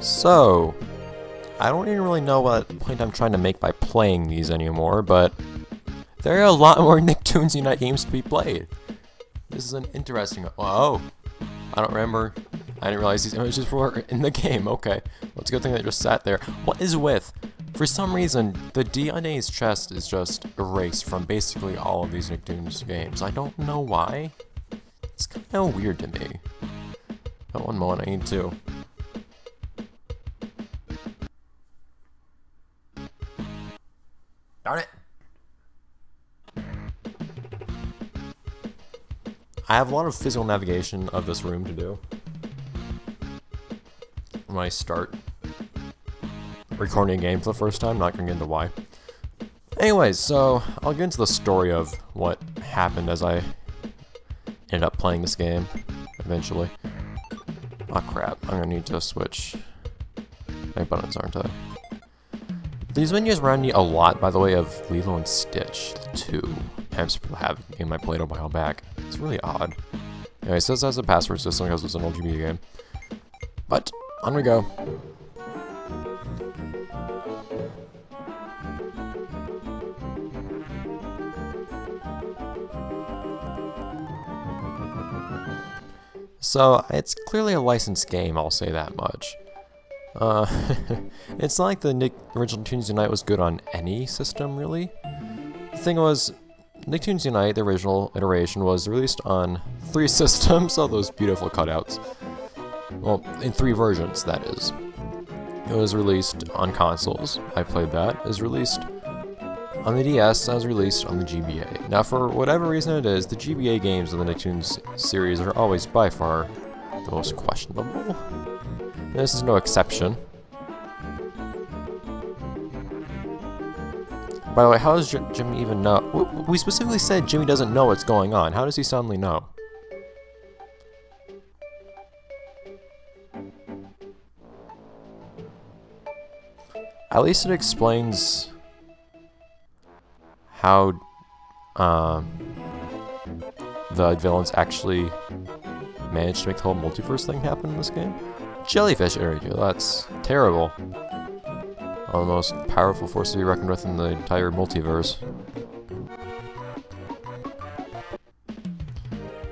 So, I don't even really know what point I'm trying to make by playing these anymore, but there are a lot more Nicktoons Unite games to be played. This is an interesting... Oh, I don't remember. I didn't realize these images were in the game. Okay, well, it's a good thing they just sat there. What is with? For some reason, the DNA's chest is just erased from basically all of these Nicktoons games. I don't know why. It's kind of weird to me. But one moment, I need to... Darn it! I have a lot of physical navigation of this room to do when I start recording a game for the first time, not going to get into why. Anyways, so I'll get into the story of what happened as I ended up playing this game eventually. Oh crap, I'm going to need to switch my buttons, aren't I? These menus remind me a lot, by the way, of Lilo and Stitch 2. I'm supposed to have a game I played a while back. It's really odd. Anyway, it says it has a password system because it's an old GBA game. But, on we go. So, it's clearly a licensed game, I'll say that much. It's not like the original Nicktoons Unite was good on any system, really. The thing was, Nicktoons Unite, the original iteration, was released on 3 systems, all those beautiful cutouts. Well, in 3 versions, that is. It was released on consoles, I played that. It was released on the DS, and it was released on the GBA. Now, for whatever reason it is, the GBA games of the Nicktoons series are always by far the most questionable. This is no exception. By the way, how does Jimmy even know? We specifically said Jimmy doesn't know what's going on. How does he suddenly know? At least it explains how the villains actually managed to make the whole multiverse thing happen in this game. Jellyfish energy, that's terrible. One of the most powerful forces to be reckoned with in the entire multiverse.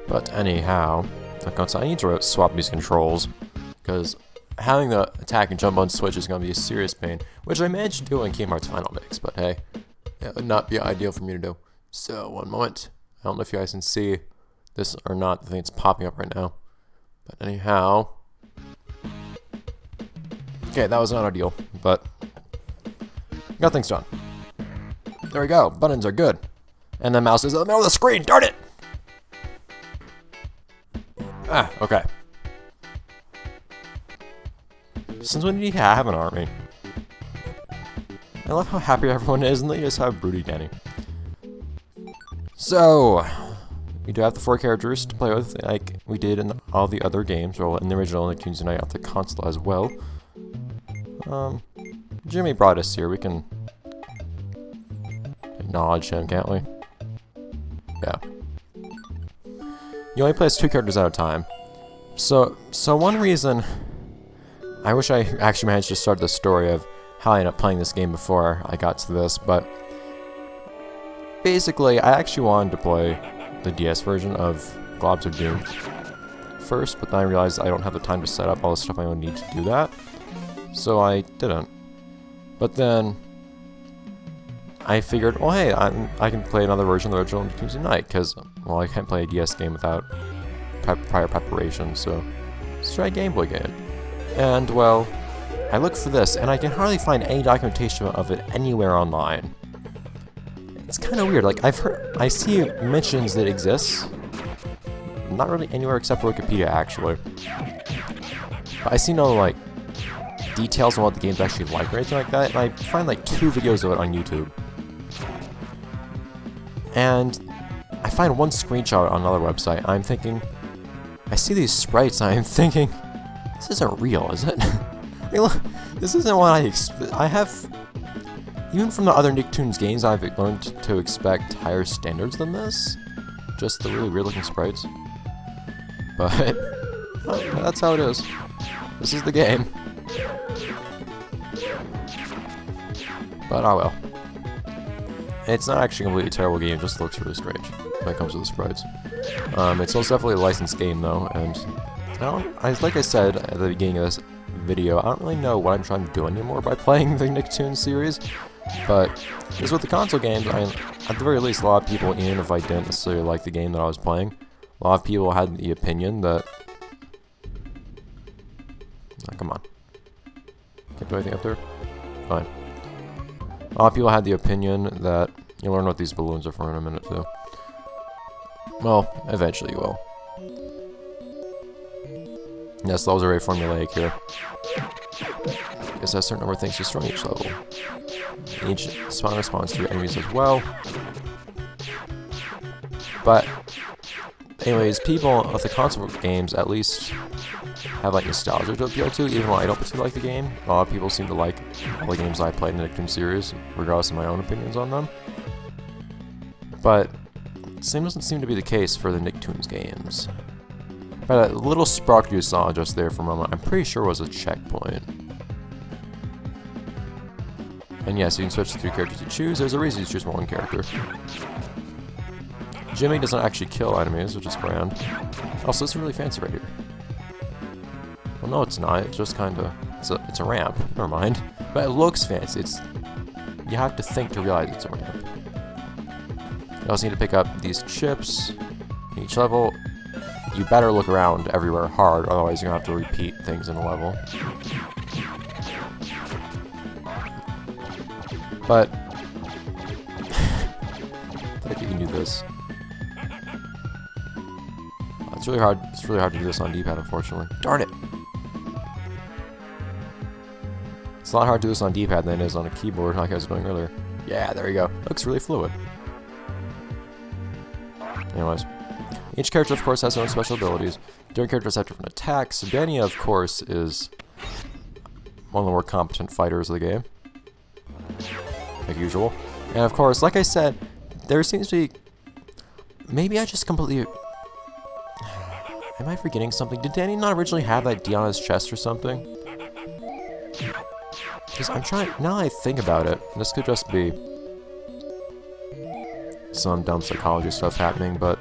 But anyhow, I need to swap these controls, because having the attack and jump on switch is going to be a serious pain, which I managed to do in Kingdom Hearts Final Mix, but hey, that would not be ideal for me to do. So, one moment. I don't know if you guys can see this or not, the thing that's popping up right now. But anyhow... Okay, that was not ideal, but got things done. There we go, buttons are good. And the mouse is in the middle of the screen, darn it! Ah, okay. Since when did he have an army? I love how happy everyone is and they just have Broody Danny. So, we do have the 4 characters to play with, like we did in all the other games, or in the original Nicktoons Unite on the console as well. Jimmy brought us here. We can acknowledge him, can't we? Yeah. You only play as 2 characters at a time. So one reason I wish I actually managed to start the story of how I ended up playing this game before I got to this, but basically I actually wanted to play the DS version of Globs of Doom first, but then I realized I don't have the time to set up all the stuff I would need to do that. So I didn't. But then I figured, well, hey, I can play another version of the original Nicktoons Unite, because, well, I can't play a DS game without prior preparation, so let's try a Game Boy game. And, well, I look for this, and I can hardly find any documentation of it anywhere online. It's kind of weird, like, I see mentions that it exists, not really anywhere except for Wikipedia, actually. But I see no, like, details on what the game's actually like or anything like that, and I find like 2 videos of it on YouTube. And I find one screenshot on another website, I'm thinking, I see these sprites and I'm thinking, this isn't real, is it? Hey, look, this isn't what I have. Even from the other Nicktoons games, I've learned to expect higher standards than this. Just the really weird looking sprites. But that's how it is. This is the game. But oh well. It's not actually a completely terrible game, it just looks really strange when it comes to the sprites. It's most definitely a licensed game though, and like I said at the beginning of this video, I don't really know what I'm trying to do anymore by playing the Nicktoons series, but just with the console games, at the very least, a lot of people, even if I didn't necessarily like the game that I was playing, a lot of people had the opinion that... Oh, come on. Can't do anything up there? Fine. A lot of people had the opinion that... You'll learn what these balloons are for in a minute, too. Well, eventually you will. Yes, levels are very formulaic here. Guess has a certain number of things to destroy each level. Each spawn responds to enemies as well. But, anyways, people with the console games at least have like nostalgia to appeal to, even though I don't particularly like the game. A lot of people seem to like all the games I played in the Nicktoons series, regardless of my own opinions on them. But the same doesn't seem to be the case for the Nicktoons games. But that little sprout you saw just there for a moment, I'm pretty sure was a checkpoint. And yes, you can switch the 3 characters you choose. There's a reason you choose one character. Jimmy doesn't actually kill enemies, which is grand. Also, it's really fancy right here. Well, no, it's not. It's just kind of... It's a ramp. Never mind. But it looks fancy. You have to think to realize it's a ramp. You also need to pick up these chips in each level. You better look around everywhere hard, otherwise you're going to have to repeat things in a level. But... I think you can do this. It's really hard. It's really hard to do this on D-pad, unfortunately. Darn it! It's a lot harder to do this on D-pad than it is on a keyboard, like I was doing earlier. Yeah, there you go. Looks really fluid. Anyways, each character, of course, has their own special abilities. Different characters have different attacks. Danny, of course, is one of the more competent fighters of the game, like usual. And of course, like I said, there seems to be... Maybe I just completely... Am I forgetting something? Did Danny not originally have that D on his chest or something? Because I'm trying... Now I think about it, this could just be some dumb psychology stuff happening, but...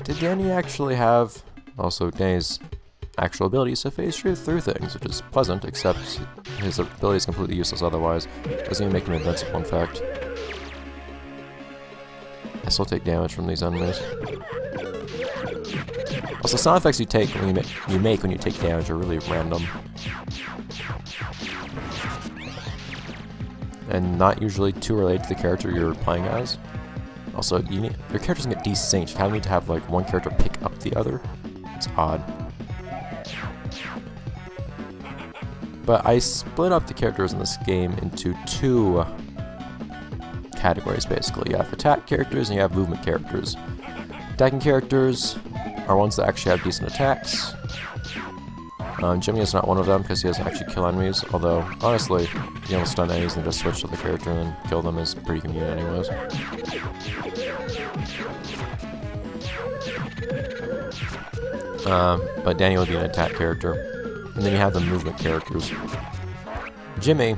Did Danny actually have... Also, Danny's actual abilities to phase through things, which is pleasant, except his ability is completely useless otherwise. Doesn't even make him invincible, in fact. I still take damage from these enemies. Also, sound effects you take when you make when you take damage are really random, and not usually too related to the character you're playing as. Also, your characters can get desynced. You kind of need to have like one character pick up the other. It's odd. But I split up the characters in this game into 2 categories, basically. You have attack characters and you have movement characters. Attacking characters are ones that actually have decent attacks. Jimmy is not one of them because he doesn't actually kill enemies, although, honestly, being able to stun enemies and just switch to the character and then kill them is pretty convenient anyways. But Danny would be an attack character. And then you have the movement characters. Jimmy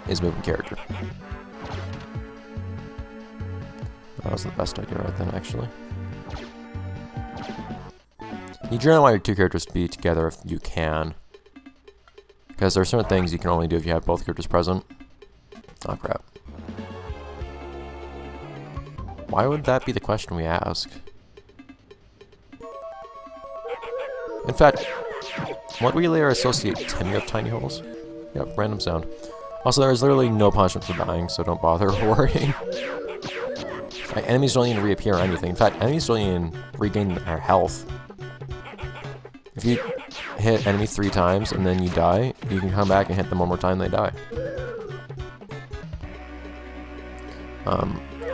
is movement character. That was the best idea right then, actually. You generally want your 2 characters to be together if you can, because there are certain things you can only do if you have both characters present. Oh crap. Why would that be the question we ask? In fact, what we later associate Timmy with tiny holes? Yep, random sound. Also, there is literally no punishment for dying, so don't bother worrying. Like, enemies don't even reappear or anything. In fact, enemies don't even regain their health. If you hit enemy 3 times and then you die, you can come back and hit them one more time and they die.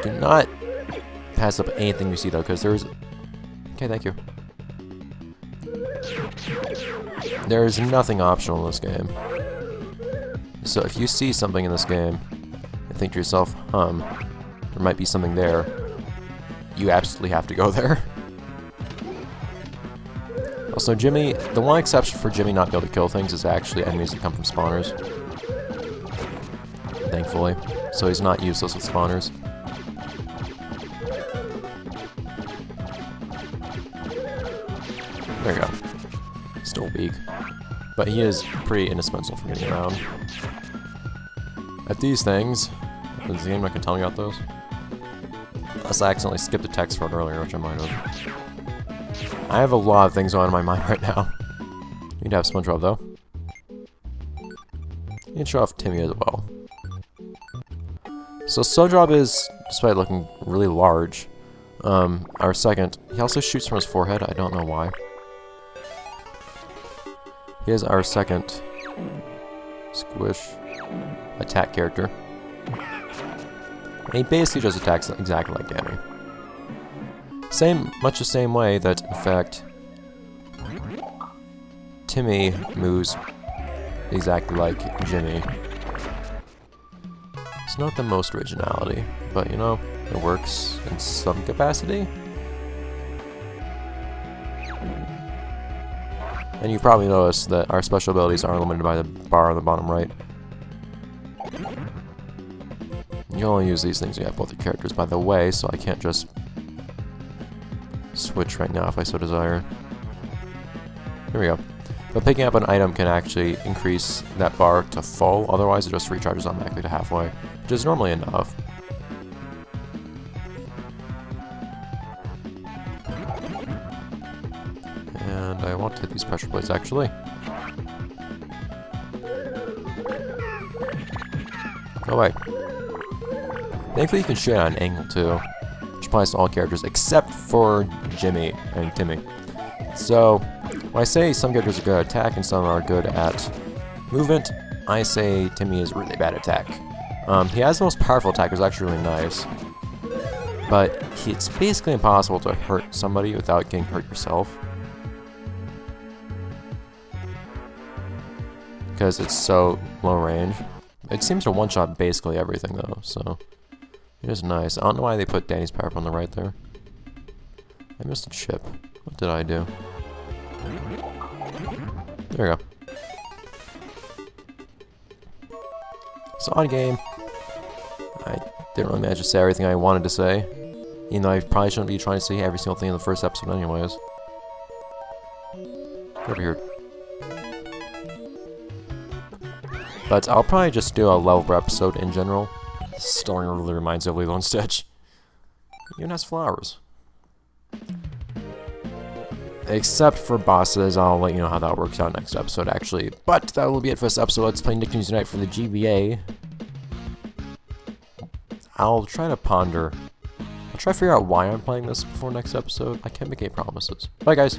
Do not pass up anything you see though, because there's... Okay, thank you. There is nothing optional in this game. So if you see something in this game and think to yourself, there might be something there, you absolutely have to go there. Also, Jimmy, the one exception for Jimmy not being able to kill things is actually enemies that come from spawners. Thankfully. So he's not useless with spawners. There you go. Still weak. But he is pretty indispensable for getting around. At these things, is the game not gonna tell me about those? Unless I accidentally skipped the text for it earlier, which I might have. I have a lot of things on in my mind right now. Need to have SpongeBob though. You can show off Timmy as well. So SpongeBob is, despite looking really large, our second. He also shoots from his forehead. I don't know why. He is our second squish attack character. And he basically just attacks exactly like Danny. Much the same way that, in fact, Timmy moves exactly like Jimmy. It's not the most originality, but you know, it works in some capacity. And you've probably noticed that our special abilities are limited by the bar on the bottom right. You only use these things when you have both your characters, by the way, so I can't just switch right now if I so desire. Here we go. But picking up an item can actually increase that bar to full, otherwise it just recharges automatically to halfway, which is normally enough. And I want to hit these pressure plates actually. Go away. Thankfully you can shoot at an angle too, which applies to all characters except for Jimmy and Timmy. So, when I say some characters are good at attack and some are good at movement, I say Timmy is really bad at attack. He has the most powerful attack, which is actually really nice. But it's basically impossible to hurt somebody without getting hurt yourself. Because it's so low range. It seems to one-shot basically everything though, so it is nice. I don't know why they put Danny's power up on the right there. I missed a chip. What did I do? There we go. It's an odd game. I didn't really manage to say everything I wanted to say. Even though I probably shouldn't be trying to say every single thing in the first episode anyways. Get over here. But I'll probably just do a level per episode in general. Starring really reminds me of Lilo and Stitch. It even has flowers. Except for bosses, I'll let you know how that works out next episode, actually. But that will be it for this episode. Let's play Nicktoons tonight for the GBA. I'll try to ponder. I'll try to figure out why I'm playing this before next episode. I can't make any promises. Bye, guys.